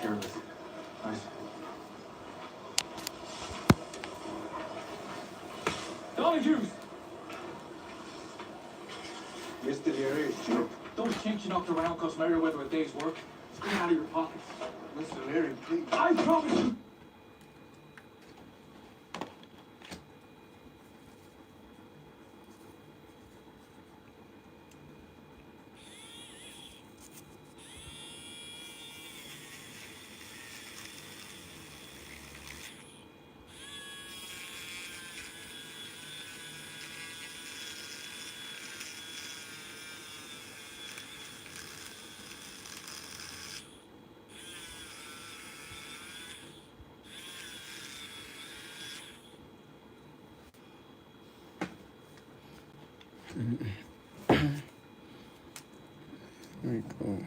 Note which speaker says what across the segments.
Speaker 1: careless. Nice. Dolly juice!
Speaker 2: Mr. Leary,
Speaker 1: Those kinks you knocked around cost Merriweather a day's work. It's going out of your pockets.
Speaker 2: Mr. Leary, please.
Speaker 1: I promise you!
Speaker 3: There we go.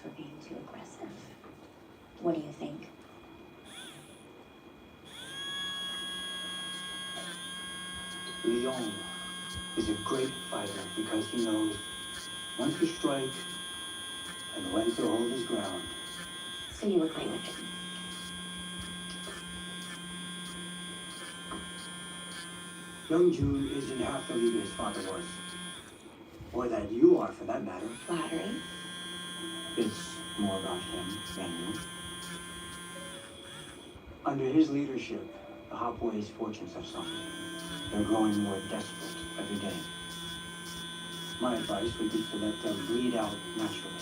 Speaker 4: We're being too aggressive. What do you think?
Speaker 2: Leon is a great fighter because he knows when to strike and when to hold his ground.
Speaker 4: So you agree with him?
Speaker 2: Young June isn't half the leader his father was. Or that you are, for that matter.
Speaker 4: Flattery?
Speaker 2: It's more about him than you. Under his leadership, the Hopways' fortunes have suffered. They're growing more desperate every day. My advice would be to let them bleed out naturally.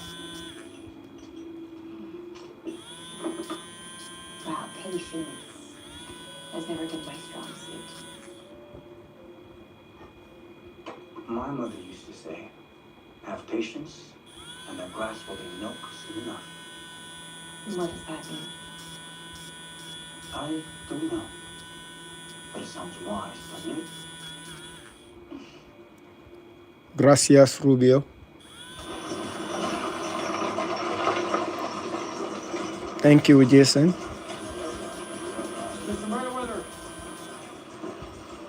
Speaker 4: Wow, patience has never been my strong suit.
Speaker 2: My mother used to say, have patience, and the grass will be milk soon enough.
Speaker 4: What does that mean?
Speaker 2: I don't know. But it sounds wise, doesn't it?
Speaker 3: Gracias, Rubio. Thank you, Jason.
Speaker 1: Mr. Merriweather!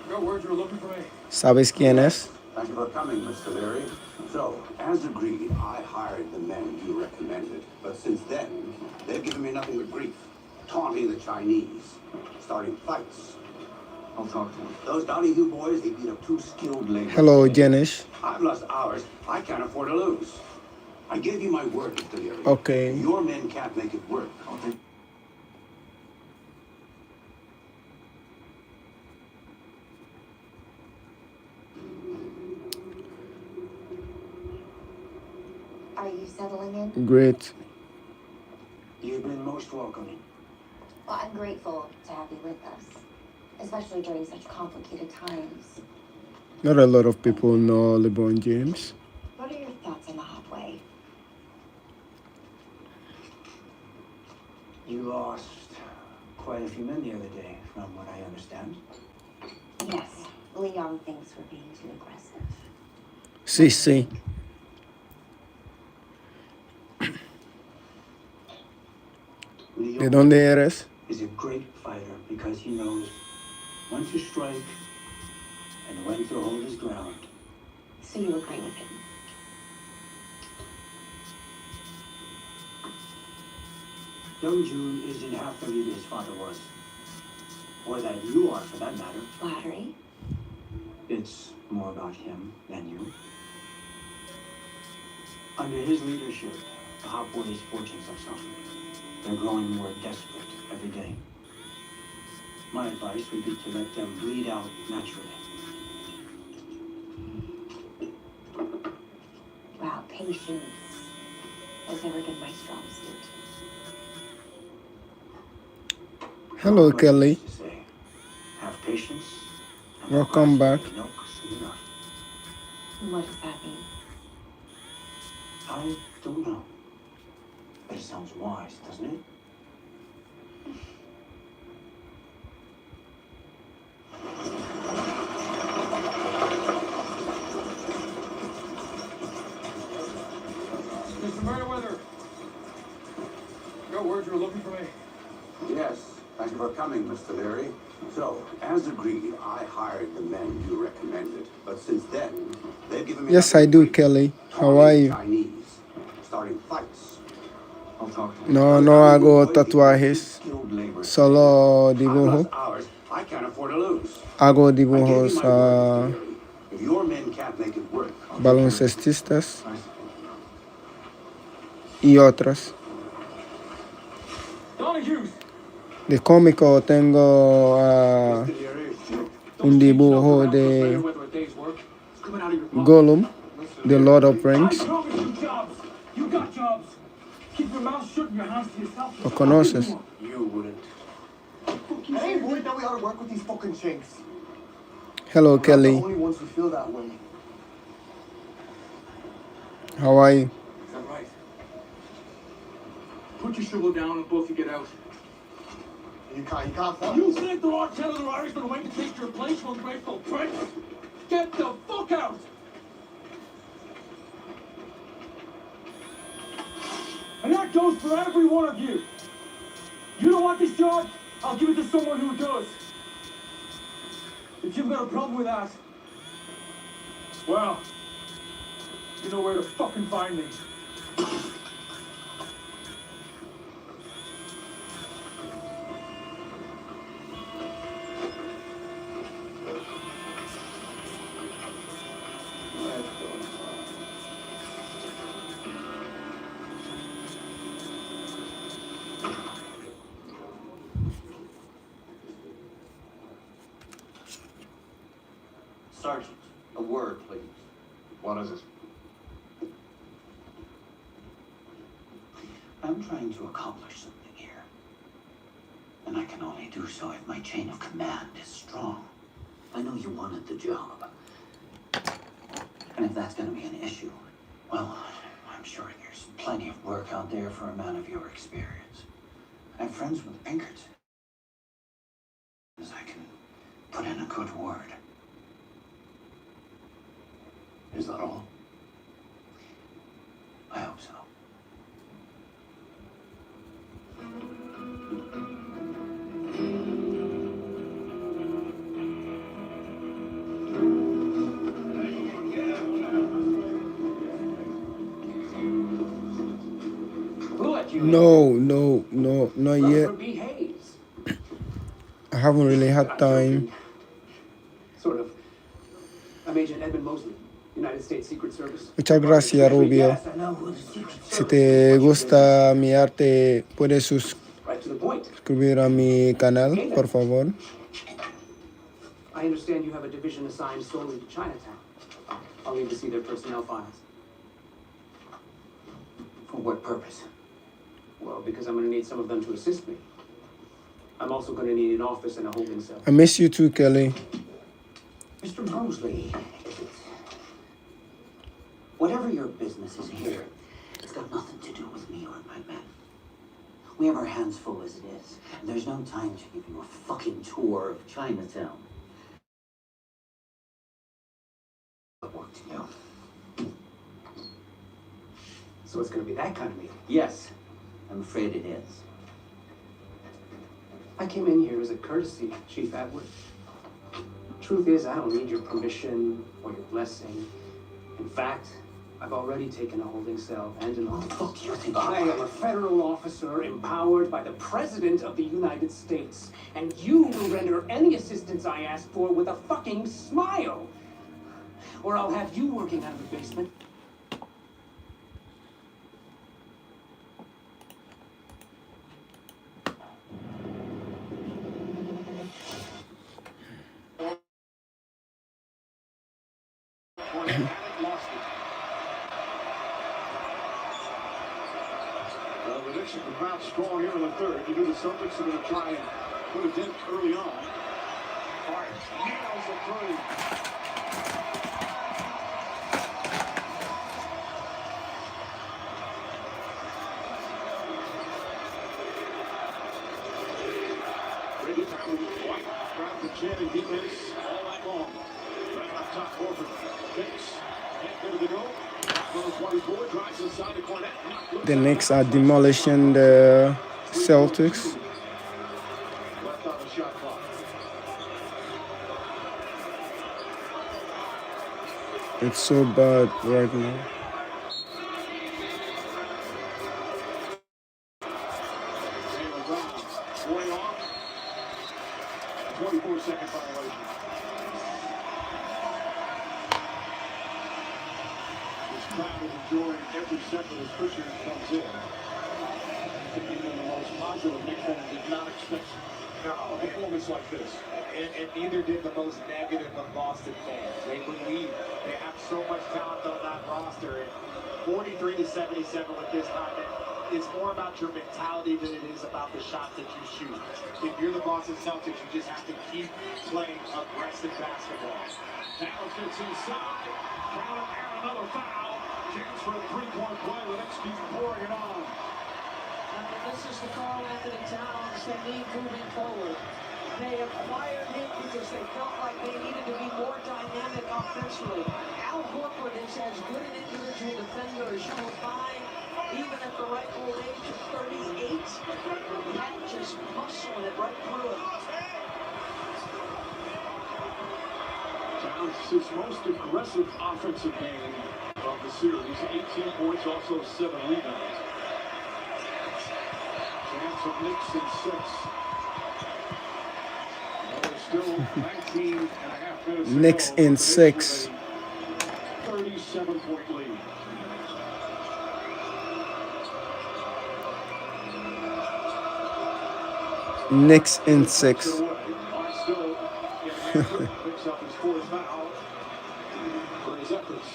Speaker 1: Got word you were looking for me.
Speaker 3: ¿Sabes quién es?
Speaker 5: Thank you for coming, Mr. Leary. So, as agreed, I hired the men you recommended. But since then, they've given me nothing but grief. Taunting the Chinese. Starting fights.
Speaker 1: I'll talk to him.
Speaker 5: Those Donahue boys, they beat up two skilled laborers.
Speaker 3: Hello, Janish.
Speaker 5: I've lost hours. I can't afford to lose. I give you my word, Mr. Leary.
Speaker 3: Okay.
Speaker 5: Your men can't make it work.
Speaker 1: Okay.
Speaker 4: Are you settling in?
Speaker 3: Great.
Speaker 2: You've been most welcoming.
Speaker 4: Well, I'm grateful to have you with us, especially during such complicated times.
Speaker 3: Not a lot of people know LeBron James.
Speaker 4: What are your thoughts on the Hopway?
Speaker 2: You lost quite a few men the other day, from what I understand.
Speaker 4: Yes, Leon thinks we're being too aggressive.
Speaker 3: Sí, sí. ¿De dónde eres?
Speaker 2: Is a great fighter because he knows when to strike and when to hold his ground.
Speaker 4: So you agree with him?
Speaker 2: Young June isn't half the leader his father was. Or that you are, for that matter.
Speaker 4: Flattery?
Speaker 2: It's more about him than you. Under his leadership, the hot boys' fortunes have suffered. They're growing more desperate every day. My advice would be to let them bleed out naturally.
Speaker 4: Wow, patience has never been my strong suit.
Speaker 3: Hello,
Speaker 2: Mama
Speaker 3: Kelly.
Speaker 2: used to say, have patience. and
Speaker 3: Welcome
Speaker 2: the glass
Speaker 3: back.
Speaker 2: will be milk soon enough.
Speaker 4: What does that mean?
Speaker 2: I don't know. But it sounds wise, doesn't it?
Speaker 1: Mr. Merriweather. Got word you were looking for me.
Speaker 5: Yes, thank you for coming, Mr. Leary. So, as agreed, I hired the men you recommended. But since then, they've given me
Speaker 3: Yes,
Speaker 5: nothing
Speaker 3: I
Speaker 5: but
Speaker 3: do,
Speaker 5: grief.
Speaker 3: Kelly. How
Speaker 5: Taunting
Speaker 3: are
Speaker 5: the
Speaker 3: you?
Speaker 5: Chinese, starting fights. I'll talk to
Speaker 3: No, no hago tatuajes. Solo dibujo.
Speaker 5: Hours, I can't afford to lose.
Speaker 3: Hago
Speaker 5: I gave you
Speaker 3: dibujos
Speaker 5: my word, Mr. Leary. If your men can't make it work, I'll take care of it.
Speaker 3: baloncestistas y otras.
Speaker 1: Donahue!
Speaker 3: De cómico tengo
Speaker 5: Mr. Leary,
Speaker 3: un dibujo de Gollum, The Lord of
Speaker 1: I
Speaker 3: Rings.
Speaker 1: promise you jobs. You got jobs. Keep your mouth shut and your hands to yourself.
Speaker 3: ¿Lo conoces?
Speaker 5: you wouldn't.
Speaker 6: I ain't worried that we ought to work with these fucking chinks.
Speaker 3: Hello,
Speaker 6: We're not the
Speaker 3: Kelly.
Speaker 6: only ones who feel that way.
Speaker 3: How are you?
Speaker 1: Is that right? Put your shovel down and both you get out.
Speaker 6: You can't fight.
Speaker 1: You think there are 10 other Irishmen waiting to take your place, you ungrateful prick? Get the fuck out! And that goes for every one of you. You don't want this job? I'll give it to someone who does. If you've got a problem with that, well, you know where to fucking find me.
Speaker 5: Sergeant, a word, please. What is it?
Speaker 2: I'm trying to accomplish something here. And I can only do so if my chain of command is strong. I know you wanted the job. And if that's going to be an issue, well, I'm sure there's plenty of work out there for a man of your experience. I have friends with Pinkerton. I can put in a good word. Is that all? I hope so.
Speaker 5: Who let you
Speaker 3: No, not yet.
Speaker 5: Rutherford B. Hayes.
Speaker 3: I haven't really had time.
Speaker 6: Sort of. I'm Agent Edmund Mosley, United States Secret Service.
Speaker 3: Muchas gracias, Rubio.
Speaker 5: Yes, I know who the Secret
Speaker 3: Si
Speaker 5: Service
Speaker 3: te
Speaker 5: is.
Speaker 3: gusta mi arte, puedes
Speaker 6: Right to the point.
Speaker 3: suscribir a mi canal, por favor.
Speaker 6: I understand you have a division assigned solely to Chinatown. I'll need to see their personnel files.
Speaker 2: For what purpose?
Speaker 6: Well, because I'm going to need some of them to assist me. I'm also going to need an office and a holding cell.
Speaker 3: I miss you too, Kelly.
Speaker 2: Mr. Mosley, whatever your business is here, it's got nothing to do with me or my men. We have our hands full as it is, and there's no time to give you a fucking tour of Chinatown. Work to do.
Speaker 6: So it's going to be that kind of meeting.
Speaker 2: Yes, I'm afraid it is.
Speaker 6: I came in here as a courtesy, Chief Atwood. truth is, I don't need your permission or your blessing. In fact, I've already taken a holding cell and an
Speaker 2: What the fuck do you think
Speaker 6: I am a federal officer empowered by the President of the United States. And you will render any assistance I ask for with a fucking smile. Or I'll have you working out of the basement.
Speaker 1: Well, the Knicks have come out strong here in the third. You do the Celtics are going to try and put a dent early on. Art nails the three. Brady White grabs the chin and defense all night long. Right up top, Horford. Kicks. Can't get it to go.
Speaker 3: The Knicks are demolishing the Celtics. It's so bad right now.
Speaker 1: Going off. 24-second violation. Crowd is enjoying every second as Fisher comes in. Even the most positive Knicks fan did not expect a performance like this.
Speaker 7: And neither did the most negative of Boston fans. They believe they have so much talent on that roster. And 43-77 with this time, it's more about your mentality than it is about the shots that you shoot. If you're the Boston Celtics, you just have to keep playing aggressive basketball.
Speaker 1: Towns gets inside. Count and another foul. Chance for a three-point play. The Knicks keep pouring it on.
Speaker 8: I mean, this is the Karl Anthony Towns they need moving forward. They acquired him because they felt like they needed to be more dynamic offensively. Al Horford is as good an individual defender as you will find, even at the ripe old age of 38. That just muscling it right through him.
Speaker 1: Towns his most aggressive offensive game of the series. 18 points, also 7 rebounds. Chance of Knicks in 6. Still 19 and a half minutes.
Speaker 3: Knicks in 6.
Speaker 1: 37-point lead.
Speaker 3: Knicks in 6.
Speaker 1: Still picks up his fourth foul for his efforts.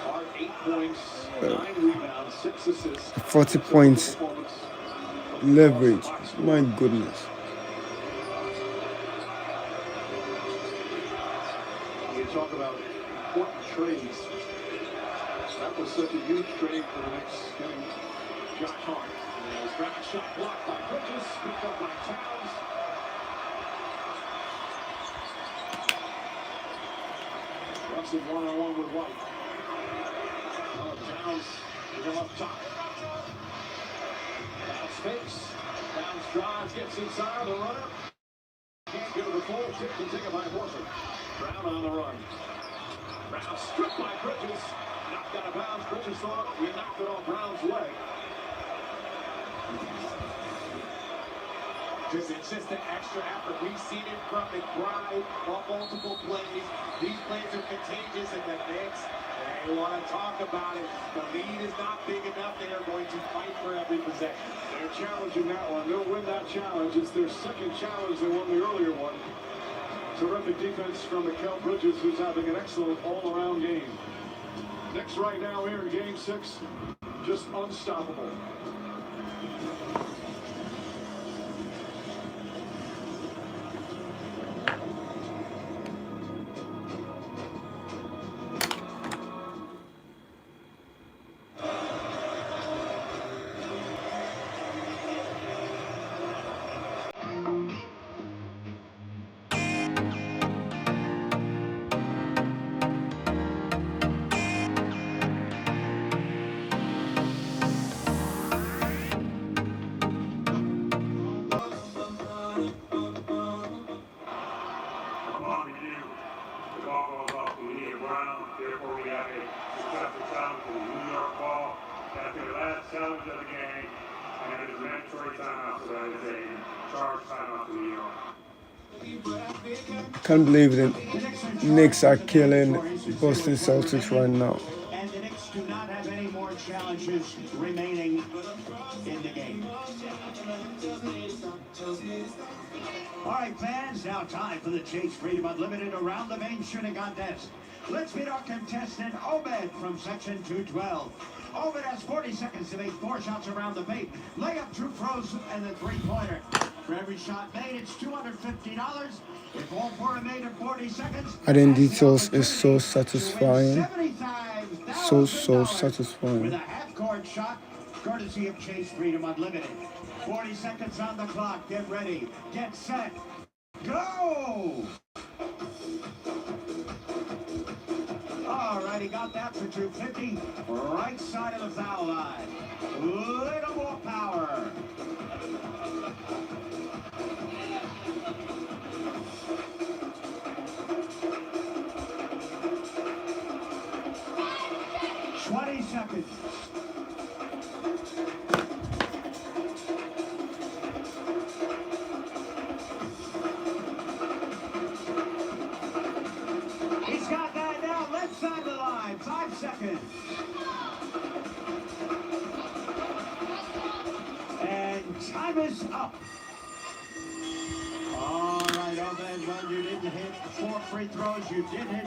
Speaker 1: Art 8 points, 9 rebounds, 6 assists.
Speaker 3: 40 points. Leverage. My goodness.
Speaker 1: You talk about important trades. That was such a huge trade for the Knicks getting Josh Hart. His back shot blocked by Bridges, picked up by Towns. Russell one-on-one with White. Towns to go up top. Towns fakes. Towns drives, gets inside the runner. Can't get to the full tip and take it by Horford. Brown on the run. Brown stripped by Bridges. Knocked out of bounds. Bridges thought we knocked it off Brown's leg.
Speaker 7: It's just an extra effort. We've seen it from McBride on multiple plays. These plays are contagious, and the Knicks, they want to talk about it. The lead is not big enough. They are going to fight for every possession.
Speaker 1: They're challenging that one. They'll win that challenge. It's their second challenge. They won the earlier one. Terrific defense from Mikal Bridges, who's having an excellent all-around game. Knicks right now here in Game 6, just unstoppable.
Speaker 3: Can't believe the Knicks are killing Boston Celtics right now.
Speaker 9: And the Knicks do not have any more challenges remaining in the game. All right, fans, now time for the Chase Freedom Unlimited Around the Main Shooting Contest. Let's meet our contestant, Obed, from Section 212. Obed has 40 seconds to make 4 shots around the paint. Layup, 2 throws, and the 3-pointer. For every shot made, it's $250. If all 4 are made in 40 seconds...
Speaker 3: Adding details is so satisfying. So satisfying.
Speaker 9: With a half-court shot, courtesy of Chase Freedom Unlimited. 40 seconds on the clock. Get ready. Get set. Go! All right, he got that for $250. Right side of the foul line. Little more power. Seconds. He's got that now, left side of the line, 5 seconds. And time is up. All right, Obed, well, you didn't hit 4 free throws. You did hit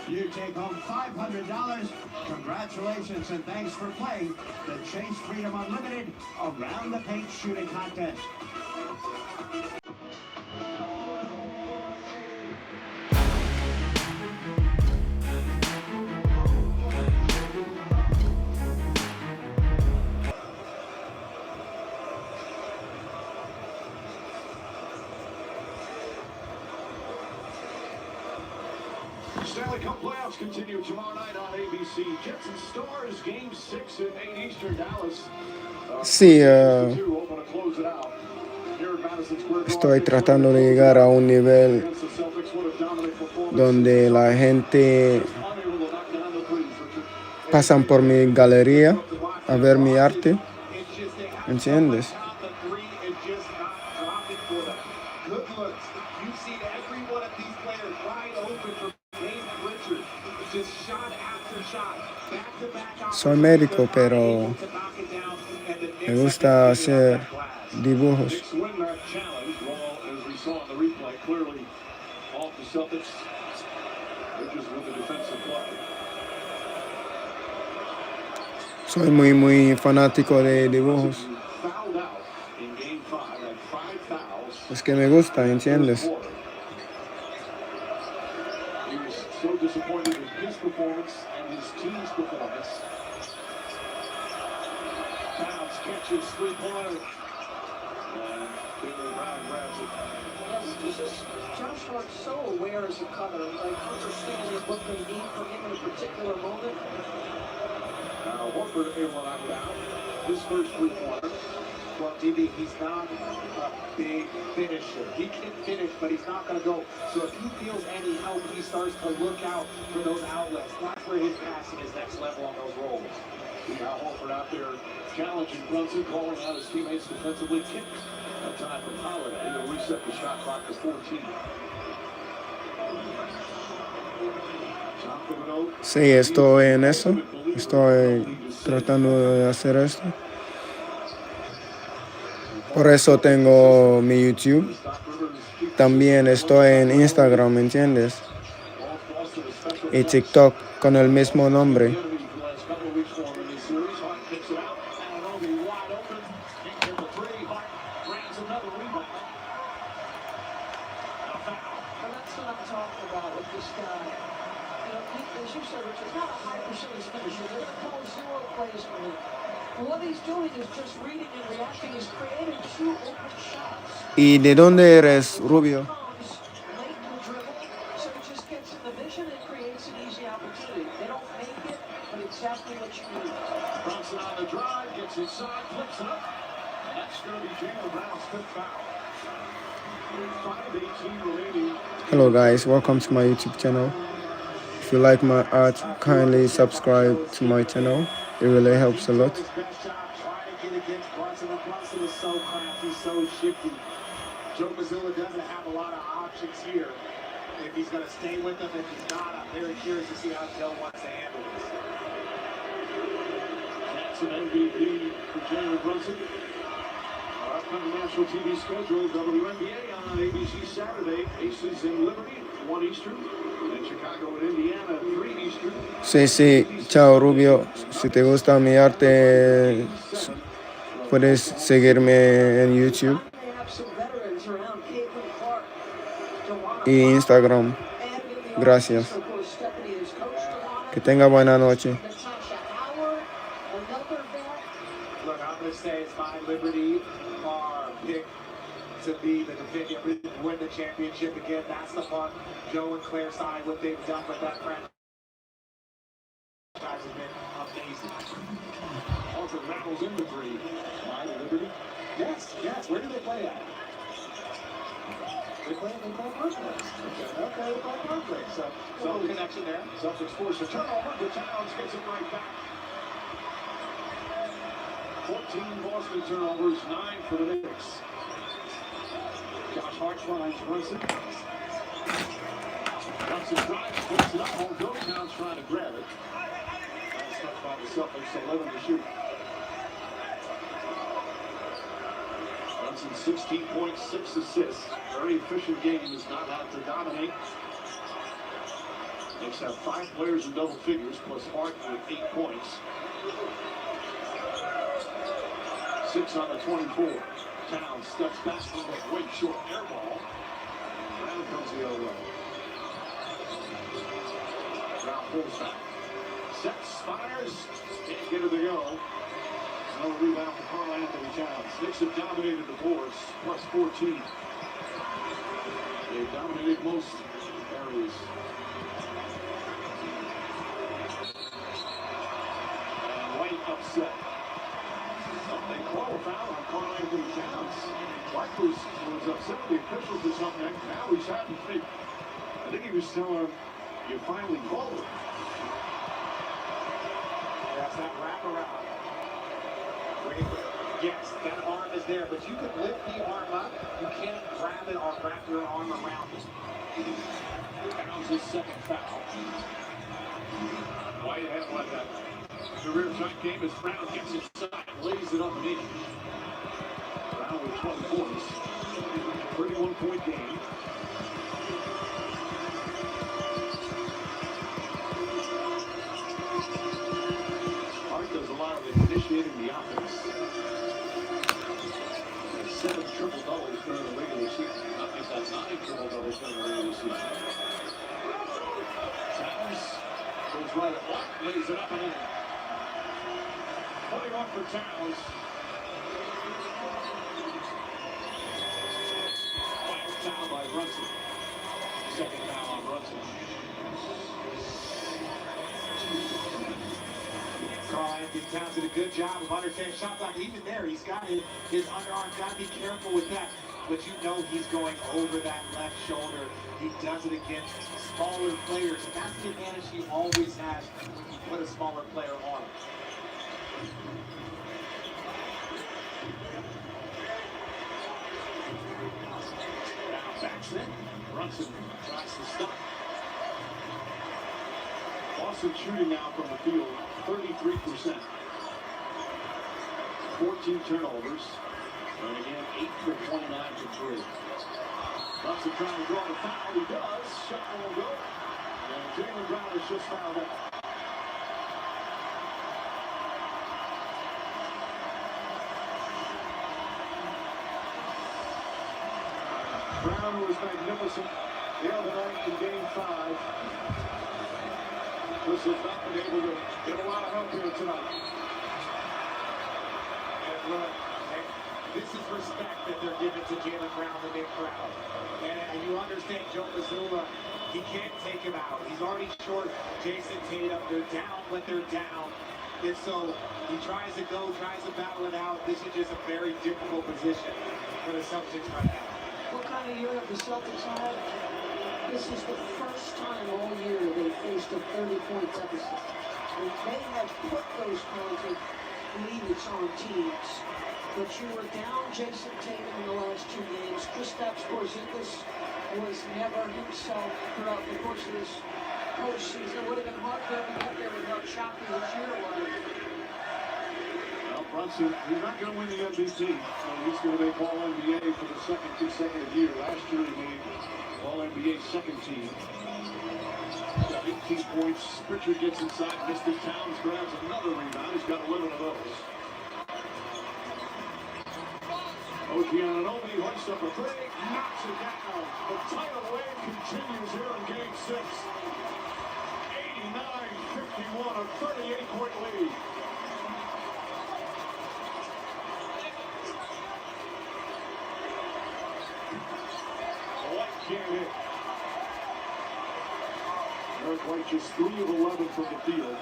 Speaker 9: 2. You take home $500. Congratulations and thanks for playing the Chase Freedom Unlimited Around the Paint Shooting Contest.
Speaker 1: Stanley Cup playoffs continue tomorrow night on ABC. Jets and Stars, Game 6 at 8 Eastern, Dallas.
Speaker 3: Sí, estoy tratando de llegar a un nivel donde la gente pasan por mi galería a ver mi arte, ¿entiendes? Soy médico, pero me gusta hacer dibujos. Soy muy fanático de dibujos. Es que me gusta, ¿entiendes?
Speaker 8: Joshua so aware as a cutter, like understanding what they need from him in a particular moment.
Speaker 1: Now, Horford able to knock down his first 3-pointer.
Speaker 7: Well, DB, he's not a big finisher. He can finish, but he's not going to go. So if he feels any help, he starts to look out for those outlets. That's where his passing is next level on those rolls.
Speaker 1: Now Horford out there challenging Brunson, calling out his teammates defensively. Kicks. No time for Holiday to reset the shot clock to 14.
Speaker 3: Sí, estoy en eso. Estoy tratando de hacer esto. Por eso tengo mi YouTube. También estoy en Instagram, ¿me entiendes? Y TikTok con el mismo nombre. ¿Y de dónde eres, Rubio? Hello guys, welcome to my YouTube channel. If you like my art, kindly subscribe to my channel. It really helps a lot.
Speaker 7: Joe Mazzulla doesn't have a lot of options here. If he's going to stay with them, if he's not, I'm very curious to see how Joe wants to handle this.
Speaker 1: That's an MVP for Jalen Brunson. Our upcoming national TV schedule, WNBA on ABC Saturday, Aces in Liberty, 1 Eastern, and Chicago and Indiana, 3 Eastern.
Speaker 3: Sí, sí, chao Rubio. Si te gusta mi arte, puedes seguirme en YouTube
Speaker 8: They have some veterans around Caitlin Clark, Joanna
Speaker 3: y Instagram.
Speaker 8: and in the
Speaker 3: Gracias.
Speaker 8: offseason, of course, Stephanie has coached Joanna.
Speaker 3: Que tenga buena noche.
Speaker 8: Natasha Howard, another vet.
Speaker 7: Look, I'm going to say it's my Liberty, our pick to be the defending, win the championship again. That's the part. Joe and Claire side, what they've done with that franchise has been amazing.
Speaker 1: Also rattles into 3 by Liberty.
Speaker 7: Yes, where do they play at? They play Berkeley. Okay, they play Berkeley. So no connection there.
Speaker 1: Celtics force a turnover, but Towns gets it right back. 14 Boston turnovers, 9 for the Knicks. Josh Hart finds Brunson. Brunson drives, puts it up, won't go. Towns trying to grab it. That's touched by the Celtics, 11 to shoot. Brunson 16 points, 6 assists. Very efficient game, is not out to dominate. Knicks have 5 players in double figures, plus Hart with 8 points. 6 on the 24. Towns steps back from the way short air ball. Brown comes the other way. Brown pulls back. Sets, fires, can't get it to go. Another rebound for Karl Anthony Towns. Knicks have dominated the boards, plus 14. They've dominated most areas. And White upset. They call a foul on Karl Anthony Towns. White was upset with the officials or something. Now he's happy. I think he was telling him, you finally called it.
Speaker 7: That's that wraparound. Yes, that arm is there, but you can lift the arm up. You can't grab it or wrap your arm around it.
Speaker 1: Towns' his second foul. White had like that career tight game as Brown gets inside, lays it up and in. Brown with 20 points. 31-point game. Hart does a lot of initiating the offense. 7 triple-doubles during the regular season. Not just that 9 triple-doubles during the regular season. Towns goes right at White, lays it up and in. 21 for Towns. Last foul by Brunson. Second foul on Brunson.
Speaker 7: Karl Anthony Towns did a good job of understanding shot clock. Even there, he's got his underarm. Got to be careful with that. But you know he's going over that left shoulder. He does it against smaller players. And that's the advantage he always has when you put a smaller player on him.
Speaker 1: Now backs in. Brunson tries to stop. Boston shooting now from the field, 33%. 14 turnovers. And again, 8 for 29 for 3. Brunson trying to draw the foul. He does. Shot won't go. And Jaylen Brown is just fouled out. Brown was magnificent the other night in Game 5. This has not been able to get a lot of help here tonight.
Speaker 7: And look, this is respect that they're giving to Jaylen Brown, the big crowd. And you understand Joe Mazzulla, he can't take him out. He's already short Jason Tatum. They're down when they're down. And so he tries to battle it out. This is just a very difficult position for the Celtics right now.
Speaker 8: What kind of year have the Celtics had? This is the first time all year they faced a 30-point deficit. And they have put those kinds of leads on teams. But you were down Jason Tatum in the last 2 games. Kristaps Porzingis was never himself throughout the course of this postseason. It would have been hard for him to get there with how choppy his year was.
Speaker 1: Well, Brunson, he's not going to win the MVP, so he's going to make All-NBA for the second consecutive year. Last year he made All-NBA second team. Got 18 points. Pritchard gets inside. Mr. Towns grabs another rebound. He's got 11 of those. Ogiannobi hoists up a three, knocks it down. The tidal wave continues here in Game 6. 89-51, a 38-point lead. White can't hit. Eric White just 3 of 11 from the field.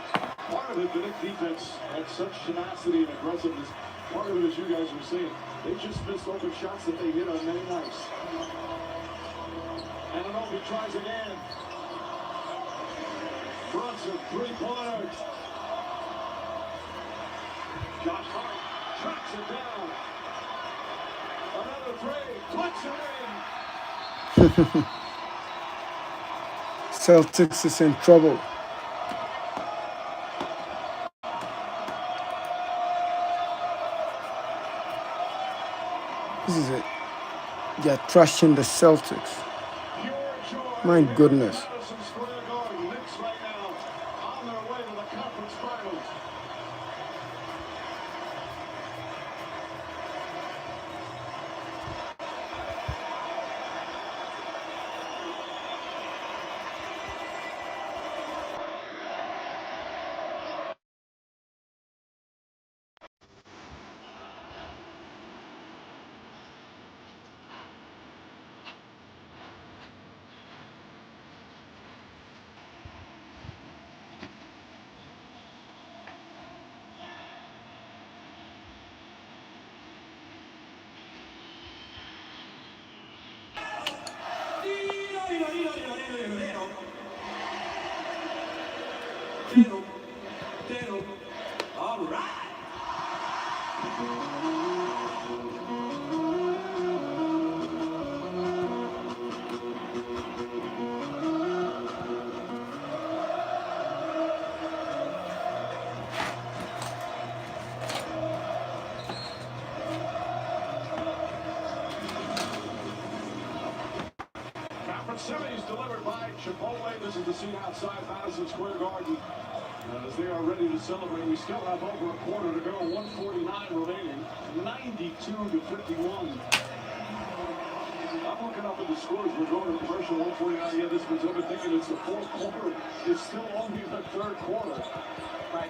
Speaker 1: Part of it, the Knicks defense had such tenacity and aggressiveness. Part of it, as you guys were saying, they just missed open shots that they hit on many nights. And Anunoby tries again. Brunson, three-pointer. Josh Hart tracks it down. Another three, puts it in.
Speaker 3: Celtics is in trouble. This is it. They're trashing the Celtics. My goodness.
Speaker 9: All right.
Speaker 1: Semis delivered by Chipotle. This is the scene outside Madison Square Garden. As they are ready to celebrate, we still have over a quarter to go. 149 remaining. 92-51. I'm looking up at the scores. We're going to commercial. 149. Yeah, this one's over. Thinking it's the fourth quarter. It's still only the third quarter.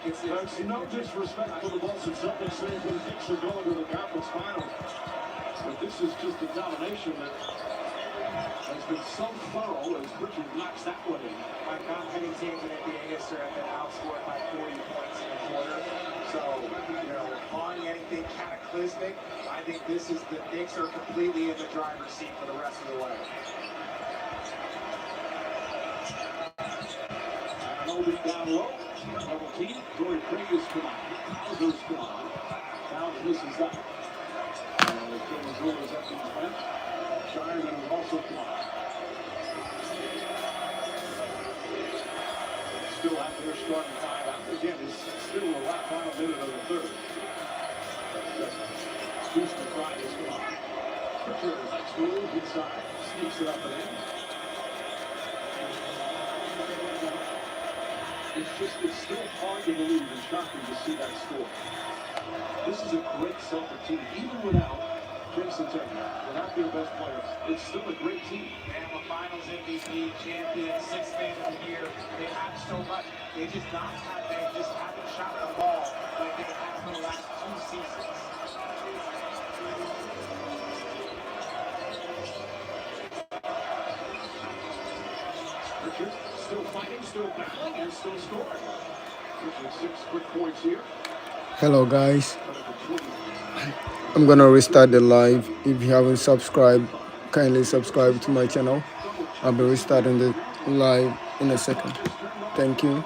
Speaker 1: There's no disrespect for the Boston Celtics saying the Knicks are going to the conference final. But this is just a domination that has been so thorough as Pritchard knocks that one in.
Speaker 7: Like not many teams in NBA history have been outscored by 40 points in a quarter. So, barring anything cataclysmic, I think this is the Knicks are completely in the driver's seat for the rest of the way.
Speaker 1: Anunoby down low. Double team. Torrey Craig is come on. Hauser's come on. Towns misses that. Is up in the bench. Shireman is also blocked. Still out there starting five. Again, it's still the last final minute of the third. Houston Pride is blocked. Pritchard, next move inside. Sneaks it up and in. It's still hard to believe and shocking to see that score. This is a great Celtic team, even without Jason Tatum, without their best player. It's still a great team.
Speaker 7: They have a Finals MVP, champion, 6th man of the year. They have so much. They just haven't shot the ball like they have for the last 2 seasons.
Speaker 1: Richard still fighting, still battling, and still scoring. Richard 6 quick points here.
Speaker 3: Hello guys. I'm gonna restart the live. If you haven't subscribed, kindly subscribe to my channel. I'll be restarting the live in a second. Thank you.